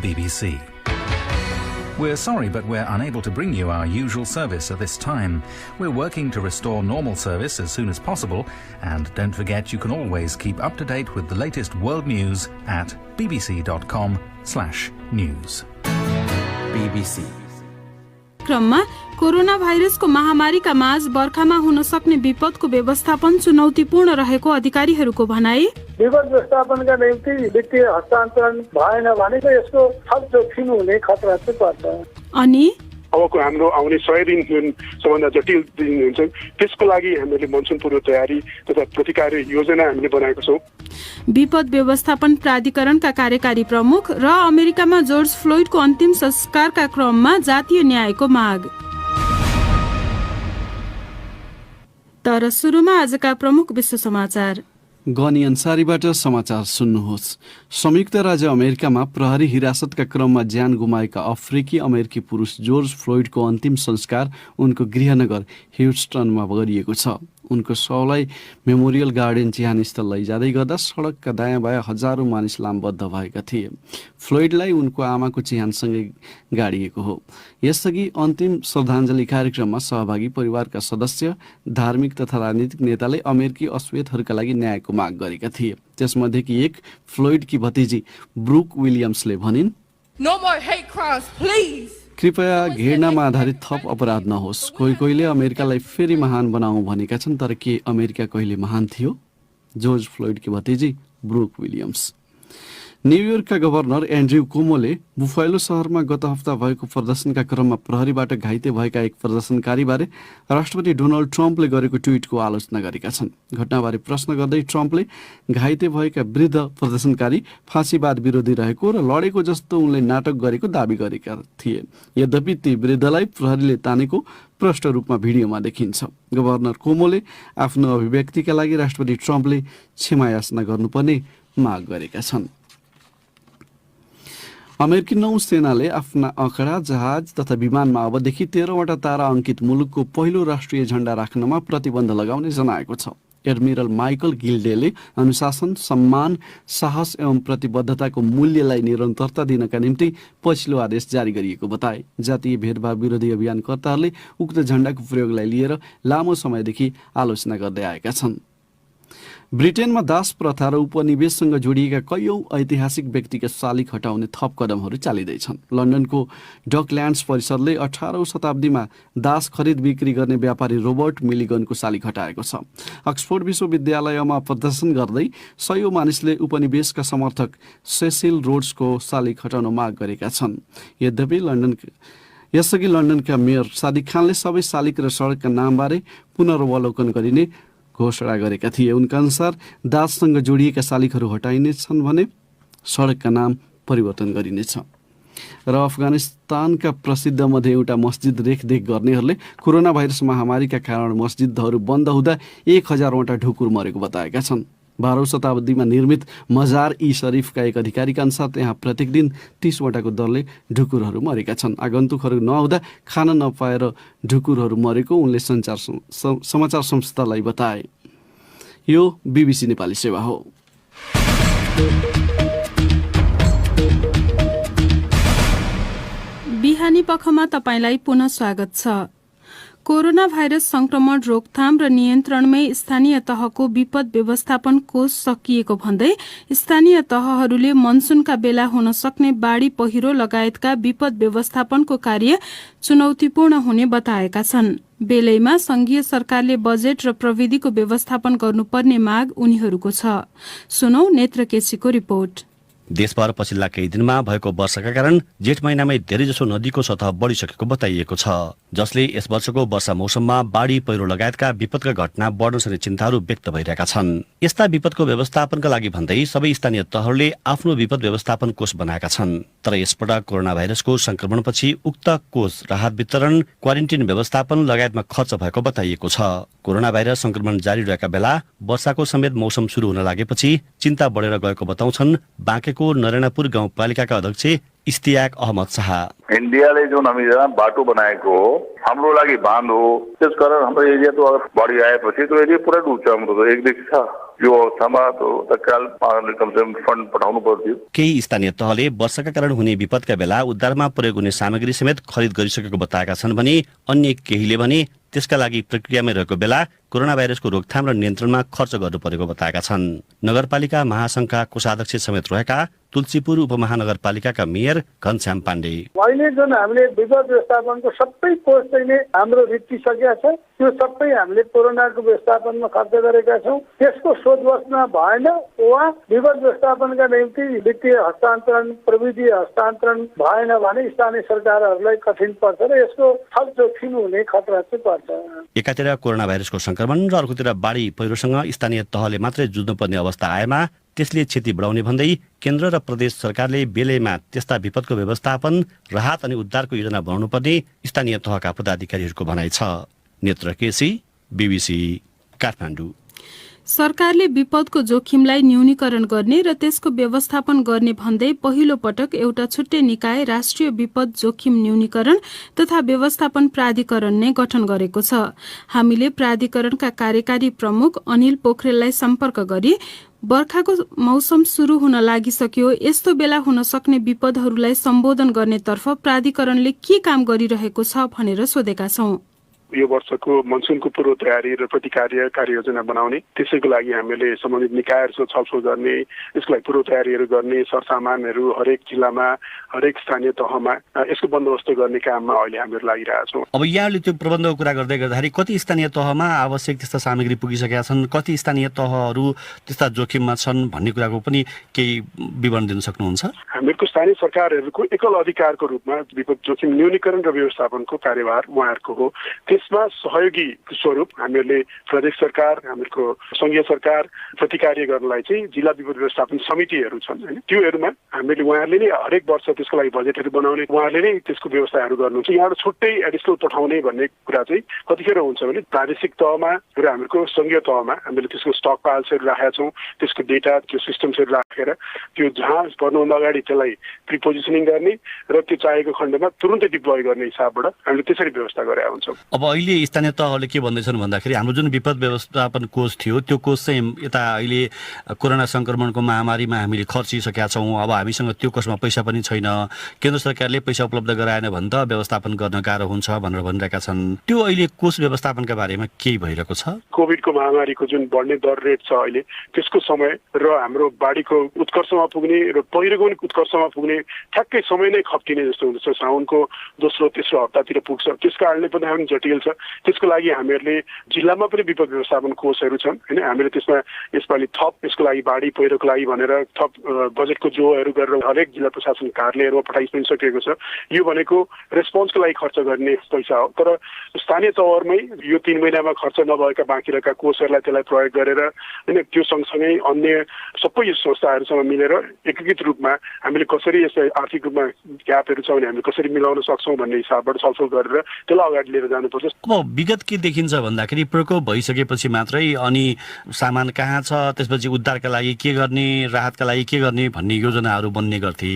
BBC. We're sorry, but we're unable to bring you our usual service at this time. We're working to restore normal service as soon as possible, and don't forget you can always keep up to date with the latest world news at bbc.com/news. BBC. क्रममा corona भाइरसको महामारीका माझ बर्खामा हुन सक्ने विपदको व्यवस्थापन चुनौतीपूर्ण रहेको अधिकारीहरूको भनाई। विपद व्यवस्थापनका निम्ति वित्तीय हस्तान्तरण भएन भने यसको थप जोखिम हुने खतरा चाहिँ पर्छ। अनि अबको हाम्रो आउने 100 दिन जुन सबभन्दा जटिल दिन हुन्छ त्यसको लागि हामीले मनसुन पूर्व तयारी तथा प्रतिकार योजना हामीले बनाएको छौँ। विपद व्यवस्थापन प्राधिकरणका कार्यकारी प्रमुख र अमेरिकामा जर्ज फ्लोइडको अन्तिम संस्कारका क्रममा जातीय न्यायको माग। तर सुरुमा आजका प्रमुख विश्व समाचार। गनी अन्सारीबाट समाचार सुन्नुहोस्। संयुक्त राज्य अमेरिकामा प्रहरी हिरासतका क्रममा ज्यान गुमाएका अफ्रिकी अमेरिकी पुरुष जर्ज फ्लोइडको अन्तिम संस्कार उनको गृहनगर ह्युस्टनमा गरिएको छ। उनको शवलाई मेमोरियल गार्डन चिहानस्थल लैजाँदै गर्दा सडकका दायाँ बायाँ हजारौं मानिस लामबद्ध भएका थिए। फ्लोइडलाई उनको आमाको चिहानसँगै गाडिएको हो। यसअघि अन्तिम श्रद्धाञ्जली कार्यक्रममा सहभागी परिवारका सदस्य, धार्मिक तथा राजनीतिक नेताले अमेरिकी अश्वेतहरूका लागि न्यायको माग गरेका थिए। त्यसमध्येकी एक फ्लोइडकी भतिजी ब्रुक विलियम्सले भनिन्, No more hate crimes, please. कृपया घृणामा आधारित थप अपराध नहोस्। कोहीले अमेरिकालाई फेरि महान बनाऊ भनेका छन्, तर के अमेरिका कहिले महान थियो? जर्ज फ्लोइडकी भतिजी ब्रुक विलियम्स। न्युयोर्कका गभर्नर एन्ड्रयू कुमोले बुफालो शहरमा गत हप्ता भएको प्रदर्शनका क्रममा प्रहरीबाट घाइते भएका एक प्रदर्शनकारीबारे राष्ट्रपति डोनाल्ड ट्रम्पले गरेको ट्विटको आलोचना गरेका छन्। घटनाबारे प्रश्न गर्दै ट्रम्पले घाइते भएका वृद्ध प्रदर्शनकारी फाँसीवाद विरोधी रहेको र लडेको जस्तो उनले नाटक गरेको दावी गरेका थिए। यद्यपि ती वृद्धलाई प्रहरीले तानेको प्रष्ट रूपमा भिडियोमा देखिन्छ। गभर्नर कुमोले आफ्नो अभिव्यक्तिका लागि राष्ट्रपति ट्रम्पले क्षमा याचना गर्नुपर्ने माग गरेका छन्। अमेरिकी नौसेनाले आफ्ना आँकडा, जहाज तथा विमानमा अबदेखि 13वटा तारा अङ्कित मुलुकको पहिलो राष्ट्रिय झण्डा राख्नमा प्रतिबन्ध लगाउने जनाएको छ। एडमिरल माइकल गिल्डेले अनुशासन, सम्मान, साहस एवं प्रतिबद्धताको मूल्यलाई निरन्तरता दिनका निम्ति पछिल्लो आदेश जारी गरिएको बताए। जातीय भेदभाव विरोधी अभियानकर्ताहरूले उक्त झण्डाको प्रयोगलाई लिएर लामो समयदेखि आलोचना गर्दै आएका छन्। ब्रिटेनमा दास प्रथा र उपनिवेशसँग जोडिएका कैयौं ऐतिहासिक व्यक्तिगत शालिग हटाउने थप कदमहरू चालिँदैछन्। लन्डनको डकल्यान्ड्स परिषदले 18औं शताब्दीमा दास खरिद बिक्री गर्ने व्यापारी रोबर्ट मिलिगनको शालिग हटाएको छ। अक्सफोर्ड विश्वविद्यालयमा प्रदर्शन गर्दै सयौं मानिसले उपनिवेशका समर्थक सेसिल रोड्सको शालिग हटाउन माग गरेका छन्। यद्यपि यसअघि लन्डनका मेयर सादिक खानले सबै शालिग र सडकका नामबारे पुनर्वलोकन गरिने घोषणा गरेका थिए। उनका अनुसार दाससँग जोडिएका शालिगहरू हटाइनेछन् भने सडकका नाम परिवर्तन गरिनेछ। र अफगानिस्तानका प्रसिद्ध मध्ये एउटा मस्जिद रेखदेख गर्नेहरूले कोरोना भाइरस महामारीका कारण मस्जिदहरू बन्द हुँदा 1000वटा ढुकुर मरेको बताएका छन्। 12औं शताब्दीमा निर्मित मजार ई शरीफका एक अधिकारीका अनुसार त्यहाँ प्रत्येक दिन 30वटाको दरले ढुकुरहरू मरेका छन्। आगन्तुकहरू नहुँदा खान नपाएर ढुकुरहरू मरेको उनले समाचार संस्थालाई बताए। यो BBC नेपाली सेवा हो। बिहानी पखमा तपाईलाई पुनः स्वागत छ। कोरोना भाइरस संक्रमण रोकथाम र नियन्त्रणमै स्थानीय तहको विपद व्यवस्थापन कोष सकिएको भन्दै स्थानीय तहहरूले मनसुनका बेला हुन सक्ने बाढी, पहिरो लगायतका विपद व्यवस्थापनको कार्य चुनौतीपूर्ण हुने बताएका छन्। बेलैमा संघीय सरकारले बजेट र प्रविधिको व्यवस्थापन गर्नुपर्ने माग उनीहरूको छ। सुनौ नेत्र केसीको रिपोर्ट। देशभर पछिल्ला केही दिनमा भएको वर्षाका कारण जेठ महिनामै धेरैजसो नदीको सतह बढिसकेको बताइएको छ, जसले यस वर्षको वर्षा मौसममा बाढी, पहिरो लगायतका विपदका घटना बढ्न सक्ने चिन्ताहरू व्यक्त भइरहेका छन्। यस्ता विपदको व्यवस्थापनका लागि भन्दै सबै स्थानीय तहहरूले आफ्नो विपद व्यवस्थापन कोष बनाएका छन्। तर यसपटक कोरोना भाइरसको संक्रमणपछि उक्त कोष राहत वितरण, क्वारेन्टिन व्यवस्थापन लगायतमा खर्च भएको बताइएको छ। कोरोना भाइरस संक्रमण जारी रहेका बेला वर्षाको समेत मौसम सुरु हुन लागेपछि चिन्ता बढेर गएको बताउँछन् बाँकेको नरेनापुर गाउँपालिकाका अध्यक्ष इस्तियाक अहमद शाह। इन्डियाले जुन हामी बाटो बनाएको हो, हाम्रो लागि बाँध हो, त्यसकारण हाम्रो एरिया त अगर बढी आएपछि त्यो एरिया पुरै डुब्छ। हाम्रो त एकदेखि छ यो अवस्थामा तत्काल महानगरले कमसेकम फन्ड पठाउनु पर्थ्यो। केही स्थानीय तहले वर्षाका कारण हुने विपदका बेला उद्धारमा प्रयोग हुने सामग्री समेत खरिद गरिसकेको बताएका छन् भने अन्य केहीले भने त्यसका लागि प्रक्रियामै रहेको बेला कोरोना भाइरसको रोकथाम र नियन्त्रणमा खर्च गर्नु परेको बताएका छन्। नगरपालिका महासंघका कोषाध्यक्ष समेत रहेका तुलसीपुर उपमहानगरपालिकाका मेयर घनश्याम पाण्डे, अहिले जुन हामीले विपद व्यवस्थापनको सबै कोष चाहिँ हाम्रो रिटिसकेका छ, त्यो सबै हामीले कोरोनाको व्यवस्थापनमा खर्च गरेका छौँ। त्यसको सोधबसमा भएन वा विपद व्यवस्थापनका निम्ति वित्तीय हस्तान्तरण प्रविधि हस्तान्तरण भएन भने स्थानीय सरकारहरूलाई कठिन पर्छ र यसको थप जोखिम हुने खतरा चाहिँ पर्छ। एकातिर कोरोना भाइरसको संक्रमण र अर्कोतिर बाढी पहिरोसँग स्थानीय तहले मात्रै जुझ्नुपर्ने अवस्था आएमा त्यसले क्षति बढाउने भन्दै केन्द्र र प्रदेश सरकारले बेलैमा त्यस्ता विपदको व्यवस्थापन, राहत अनि उद्धारको योजना बनाउनुपर्ने स्थानीय तहका पदाधिकारीहरूको भनाइ छ। नेत्र केसी, BBC, काठमाडौँ। सरकारले विपदको जोखिमलाई न्यूनीकरण गर्ने र त्यसको व्यवस्थापन गर्ने भन्दै पहिलो पटक एउटा छुट्टै निकाय राष्ट्रिय विपद जोखिम न्यूनीकरण तथा व्यवस्थापन प्राधिकरण नै गठन गरेको छ। हामीले प्राधिकरणका कार्यकारी प्रमुख अनिल पोखरेललाई सम्पर्क गरी बर्खाको मौसम सुरु हुन लागिसक्यो, यस्तो बेला हुन सक्ने विपदहरूलाई सम्बोधन गर्नेतर्फ प्राधिकरणले के काम गरिरहेको छ भनेर सोधेका छौं। यो वर्षको मनसुनको पूर्व तयारी र प्रतिकार्य कार्ययोजना बनाउने, त्यसैको लागि हामीले सम्बन्धित निकायहरूसँग छलफल गर्ने, यसको लागि पूर्व तयारीहरू गर्ने, सरसामानहरू हरेक जिल्लामा हरेक स्थानीय तहमा यसको बन्दोबस्त गर्ने काममा अहिले हामीहरू लागिरहेका छौँ। अब यहाँले त्यो प्रबन्धको कुरा गर्दै गर्दाखेरि कति स्थानीय तहमा आवश्यक त्यस्ता सामग्री पुगिसकेका छन्, कति स्थानीय तहहरू त्यस्ता जोखिममा छन् भन्ने कुराको पनि केही विवरण दिन सक्नुहुन्छ? हामीहरूको स्थानीय सरकारहरूको एकल अधिकारको रूपमा विपद जोखिम न्यूनीकरण र व्यवस्थापनको कार्यभार उहाँहरूको हो। त्यसमा सहयोगी स्वरूप हामीहरूले प्रदेश सरकार, हामीहरूको संघीय सरकार प्रतिकार्य गर्नलाई चाहिँ जिल्ला विपद व्यवस्थापन समितिहरू छन् हैन, त्योहरूमा हामीले उहाँहरूले नै हरेक वर्ष त्यसको लागि बजेटहरू बनाउने, उहाँहरूले नै त्यसको व्यवस्थाहरू गर्नुहुन्छ। यहाँबाट छुट्टै एडिसनल पठाउने भन्ने कुरा चाहिँ कतिखेर हुन्छ भने प्रादेशिक तहमा र हामीहरूको संघीय तहमा हामीले त्यसको स्टक पाइल्सहरू राखेका छौँ, त्यसको डेटा त्यो सिस्टम्सहरू राखेर त्यो जहाँ पर्नुभन्दा अगाडि त्यसलाई प्रिपोजिसनिङ गर्ने र त्यो चाहेको खण्डमा तुरुन्तै डिप्लोय गर्ने हिसाबबाट हामीले त्यसरी व्यवस्था गरेका हुन्छौँ। अब अहिले स्थानीय तहले के भन्दैछन् भन्दाखेरि हाम्रो जुन विपद व्यवस्थापन कोष थियो त्यो कोष चाहिँ यता अहिले कोरोना संक्रमणको महामारीमा हामीले खर्चिसकेका छौँ, अब हामीसँग त्यो कोषमा पैसा पनि छैन, केन्द्र सरकारले पैसा उपलब्ध गराएन भने त व्यवस्थापन गर्न गाह्रो हुन्छ भनेर भनिरहेका छन्। त्यो अहिले कोष व्यवस्थापनका बारेमा केही भइरहेको छ? कोभिडको महामारीको जुन बढ्ने दर रेट छ अहिले, त्यसको समय र हाम्रो बाढीको उत्कर्षमा पुग्ने र पहिरोको पनि उत्कर्षमा पुग्ने ठ्याक्कै समय नै खप्टिने जस्तो हुन्छ। साउनको दोस्रो तेस्रो हप्तातिर पुग्छ, त्यस कारणले पनि हामी जटिल छ। त्यसको लागि हामीहरूले जिल्लामा पनि विपद व्यवस्थापन कोषहरू छन् हैन, हामीले त्यसमा यसपालि थप यसको लागि बाढी पहिरोको लागि भनेर थप बजेटको जोहरू गरेर हरेक जिल्ला प्रशासन कार्यालयहरूमा पठाइ पनि सकिएको छ। यो भनेको रेस्पोन्सको लागि खर्च गर्ने पैसा हो, तर स्थानीय तहरमै यो 3 महिनामा खर्च नभएका बाँकी रहेका कोषहरूलाई त्यसलाई प्रयोग गरेर हैन, त्यो सँगसँगै अन्य सबै संस्थाहरूसँग मिलेर एकीकृत रूपमा हामीले कसरी यसलाई आर्थिक रूपमा ग्यापहरू छ भने हामीले कसरी मिलाउन सक्छौँ भन्ने हिसाबबाट छलफल गरेर त्यसलाई अगाडि लिएर जानुपर्छ। अब विगत के देखिन्छ भन्दाखेरि प्रकोप भइसकेपछि मात्रै अनि सामान कहाँ छ, त्यसपछि उद्धारका लागि के गर्ने, राहतका लागि के गर्ने भन्ने योजनाहरू बन्ने गर्थे।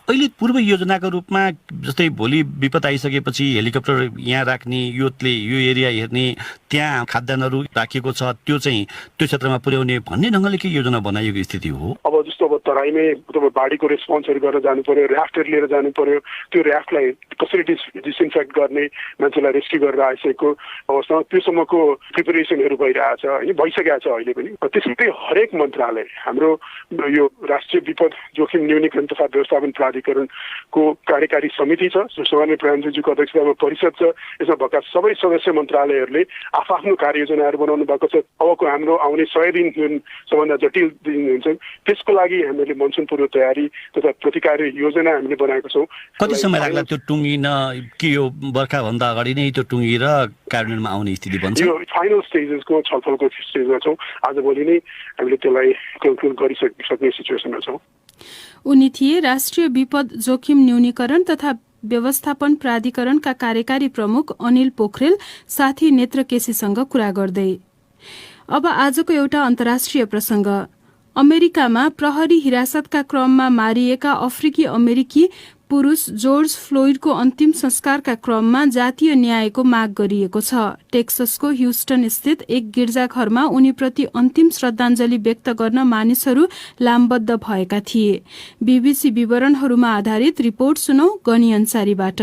अहिले पूर्व योजनाको रूपमा जस्तै भोलि विपद आइसकेपछि हेलिकप्टर यहाँ राख्ने, योले यो एरिया हेर्ने, त्यहाँ खाद्यान्नहरू राखिएको छ त्यो चाहिँ त्यो क्षेत्रमा पुर्याउने भन्ने ढङ्गले के योजना बनाइएको स्थिति हो? अब जस्तो अब तराईमै बाढीको रेस्पोन्सहरू गरेर जानु पर्यो, ऱ्याफ्टहरू लिएर जानु पर्यो, त्यो ऱ्याफ्टलाई कसरी डिसइन्फेक्ट गर्ने, मान्छेलाई रेस्क्यु गरेर आइसकेको अवस्थामा त्योसम्मको प्रिपरेसनहरू भइरहेछ हैन, भइसकेको छ अहिले पनि। त्यसै हरेक मन्त्रालय हाम्रो यो राष्ट्रिय विपद जोखिम न्यूनीकरण तथा व्यवस्थापन प्राधिकरणको कार्यकारी समिति छ, सुषमा प्रधानज्यूको अध्यक्षतामा परिषद छ, यसमा भएका सबै सदस्य मन्त्रालयहरूले आफ्नो कार्ययोजनाहरू बनाउनु भएको छ। अबको हाम्रो आउने 100 दिन जुन सबभन्दा जटिल दिन हुन्छ त्यसको लागि हामीले मनसुन पूर्व तयारी तथा प्रतिकार्य योजना हामीले बनाएको छौँ। कति समय लाग्ला त्यो टुङ्गिन कि यो बर्खाभन्दा अगाडि नै त्यो टुङ्गिएर कार्यान्वयनमा आउने स्थिति बन्छ? यो फाइनल स्टेजेसको छलफलको स्टेजमा छौँ, आजभोलि नै हामीले त्यसलाई कन्क्लुड गरिसक्ने सिचुएसनमा छौँ। उनी थिए राष्ट्रिय विपद जोखिम न्यूनीकरण तथा व्यवस्थापन प्राधिकरणका कार्यकारी प्रमुख अनिल पोखरेल साथी नेत्र केसीसँग कुरा गर्दै। अब आजको एउटा अन्तर्राष्ट्रिय प्रसंग। अमेरिकामा प्रहरी हिरासतका क्रममा मारिएका अफ्रिकी अमेरिकी पुरुष जोर्ज फ्लोइडको अन्तिम संस्कारका क्रममा जातीय न्यायको माग गरिएको छ। टेक्ससको ह्युस्टन स्थित एक गिर्जाघरमा उनीप्रति अन्तिम श्रद्धाञ्जली व्यक्त गर्न मानिसहरू लामबद्ध भएका थिए। बीबीसी विवरणहरूमा आधारित रिपोर्ट सुनौ गनी अन्सारीबाट।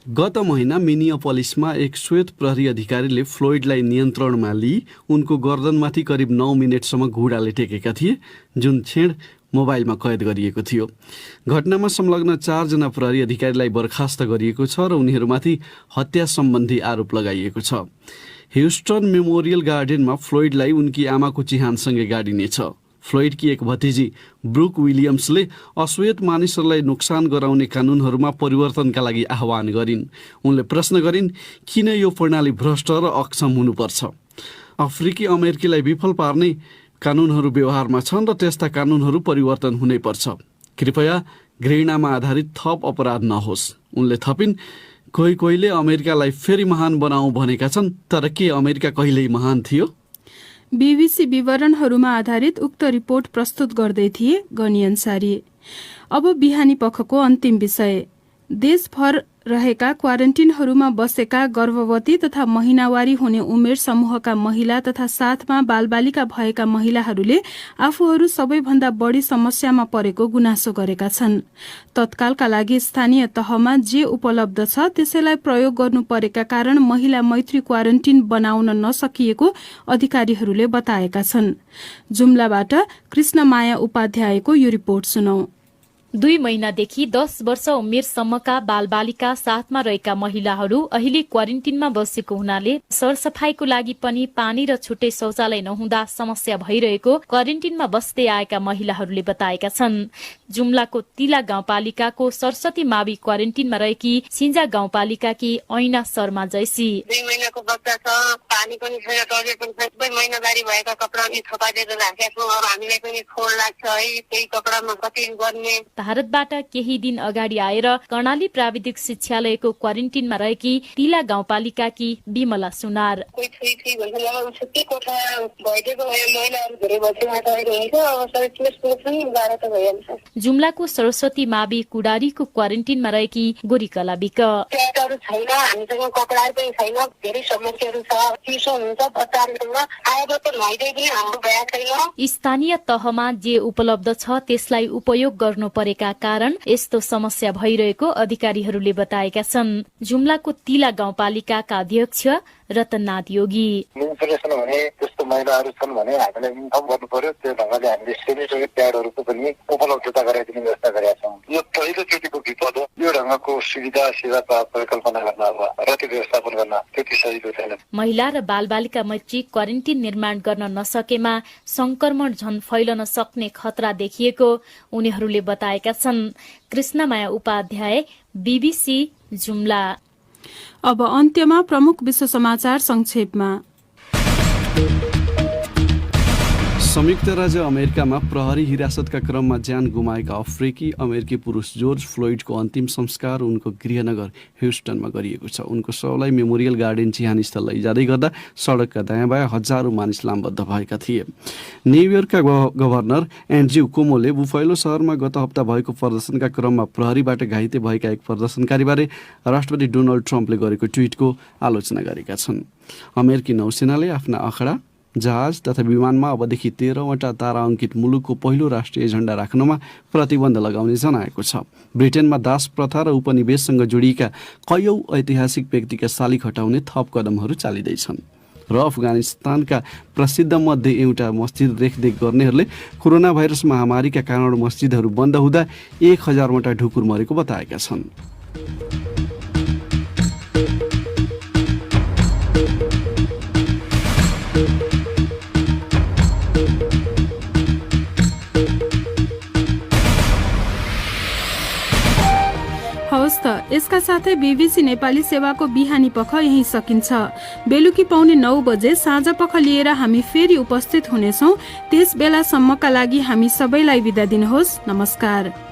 गत महिना मिनियापोलिसमा एक श्वेत प्रहरी अधिकारीले फ्लोइडलाई नियन्त्रणमा लिई उनको गर्दनमाथि करिब 9 मिनेटसम्म घुँडाले टेकेका थिए, जुन क्षण मोबाइलमा कैद गरिएको थियो। घटनामा संलग्न 4 जना प्रहरी अधिकारीलाई बर्खास्त गरिएको छ र उनीहरूमाथि हत्या सम्बन्धी आरोप लगाइएको छ। ह्युस्टन मेमोरियल गार्डनमा फ्लोइडलाई उनकी आमाको चिहानसँगै गाडिनेछ। फ्लोइडकी एक भतिजी ब्रुक विलियम्सले अश्वेत मानिसहरूलाई नोक्सान गराउने कानुनहरूमा परिवर्तनका लागि आह्वान गरिन्। उनले प्रश्न गरिन्, किन यो प्रणाली भ्रष्ट र अक्षम हुनुपर्छ? अफ्रिकी अमेरिकीलाई विफल पार्ने कानुनहरू व्यवहारमा छन् र त्यस्ता कानुनहरू परिवर्तन हुनैपर्छ। कृपया घृणामा आधारित थप अपराध नहोस्। उनले थपिन्, कोहीले अमेरिकालाई फेरि महान बनाऊ भनेका छन्, तर के अमेरिका कहिल्यै महान थियो? बीबीसी विवरणहरूमा आधारित उक्त रिपोर्ट प्रस्तुत गर्दै थिए गनी अन्सारी। अब बिहानी पखको अन्तिम विषय। देशभर रहेका क्वारेन्टिनहरूमा बसेका गर्भवती तथा महिनावारी हुने उमेर समूहका महिला तथा साथमा बालबालिका भएका महिलाहरूले आफूहरू सबैभन्दा बढी समस्यामा परेको गुनासो गरेका छन्। तत्कालका लागि स्थानीय तहमा जे उपलब्ध छ त्यसैलाई प्रयोग गर्नु परेका कारण महिला मैत्री क्वारेन्टिन बनाउन नसकिएको अधिकारीहरूले बताएका छन्। जुम्लाबाट कृष्णमाया उपाध्यायको यो रिपोर्ट सुनौ। 2 महिनादेखि 10 वर्ष उमेरसम्मका बालबालिका साथमा रहेका महिलाहरू अहिले क्वारेन्टिनमा बसेको हुनाले सरसफाईको लागि पनि पानी र छुट्टै शौचालय नहुँदा समस्या भइरहेको क्वारेन्टिनमा बस्दै आएका महिलाहरूले बताएका छन्। जुम्लाको तिला गाउँपालिकाको सरस्वती मावि क्वारेन्टिनमा रहेकी सिन्जा गाउँपालिकाकी ऐना शर्मा जैसी। 2 महिनाको बच्चा छ, पानी पनि छैन, टोयलेट पनि छैन, सबै महिनादारी भएका कपडा पनि थपाइदिएर राखेका छौँ। अब हामीलाई पनि फोहोर लाग्छ है, त्यही कपडामा कति गर्ने। भारतबाट केही दिन अगाडि आएर कर्णाली प्राविधिक शिक्षालयको क्वारेन्टिनमा रहेकी तिला गाउँपालिकाकी विमला सुनार। जुम्लाको सरस्वती मावि कुडारीको क्वारेन्टिनमा रहेकी गोरीकला विक। स्थानीय तहमा जे उपलब्ध छ त्यसलाई उपयोग गर्नु परेका कारण यस्तो समस्या भइरहेको अधिकारीहरूले बताएका छन्। जुम्लाको तिला गाउँपालिकाका अध्यक्ष रतननाथ योगी। त्यस्तो महिलाहरू छन् भने हामीले इन्फर्म गर्नु पर्यो। त्यो ढङ्गले हामीले सेनिटरी प्याडहरूको पनि उपलब्धता गराइदिने व्यवस्था गरेका छौँ। यो पहिलोचोटिको विपद हो। यो ढङ्गको सुविधा सेवा परिकल्पना गर्न र त्यो व्यवस्थापन गर्न त्यति सजिलो छैन। महिला र बालबालिका मैत्री क्वारेन्टिन निर्माण गर्न नसकेमा संक्रमण झन फैलन सक्ने खतरा देखिएको उनीहरूले बताएका छन्। कृष्णमाया उपाध्याय, बीबीसी जुम्ला। अब अन्त्यमा प्रमुख विश्व समाचार संक्षेपमा। संयुक्त राज्य अमेरिकामा प्रहरी हिरासतका क्रममा ज्यान गुमाएका अफ्रिकी अमेरिकी पुरुष जोर्ज फ्लोइडको अन्तिम संस्कार उनको गृहनगर ह्युस्टनमा गरिएको छ। उनको शवलाई मेमोरियल गार्डन चिहानस्थल लैजाँदै गर्दा सडकका दायाँ बायाँ हजारौं मानिस लामबद्ध भएका थिए। न्युयोर्कका गभर्नर एन्ड्रयू कुमोले बुफालो शहरमा गत हप्ता भएको प्रदर्शनका क्रममा प्रहरीबाट घाइते भएका एक प्रदर्शनकारीबारे राष्ट्रपति डोनाल्ड ट्रम्पले गरेको ट्विटको आलोचना गरेका छन्। अमेरिकी नौसेनाले आफ्ना अखडा, जहाज तथा विमानमा अबदेखि 13वटा तारा अङ्कित मुलुकको पहिलो राष्ट्रिय झण्डा राख्नमा प्रतिबन्ध लगाउने जनाएको छ। ब्रिटेनमा दास प्रथा र उपनिवेशसँग जोडिएका कयौं ऐतिहासिक व्यक्तिका शालिग हटाउने थप कदमहरू चालिँदैछन्। र अफगानिस्तानका प्रसिद्ध मध्ये एउटा मस्जिद रेखदेख गर्नेहरूले कोरोना भाइरस महामारीका कारण मस्जिदहरू बन्द हुँदा 1000वटा ढुकुर मरेको बताएका छन्। हवस् त, यसका साथै बीबीसी नेपाली सेवाको बिहानी पख यही सकिन्छ। बेलुकी पौने 9 बजे साँझ पख लिएर हामी फेरि उपस्थित हुनेछौँ। त्यस बेलासम्मका लागि हामी सबैलाई बिदा दिनुहोस्। नमस्कार।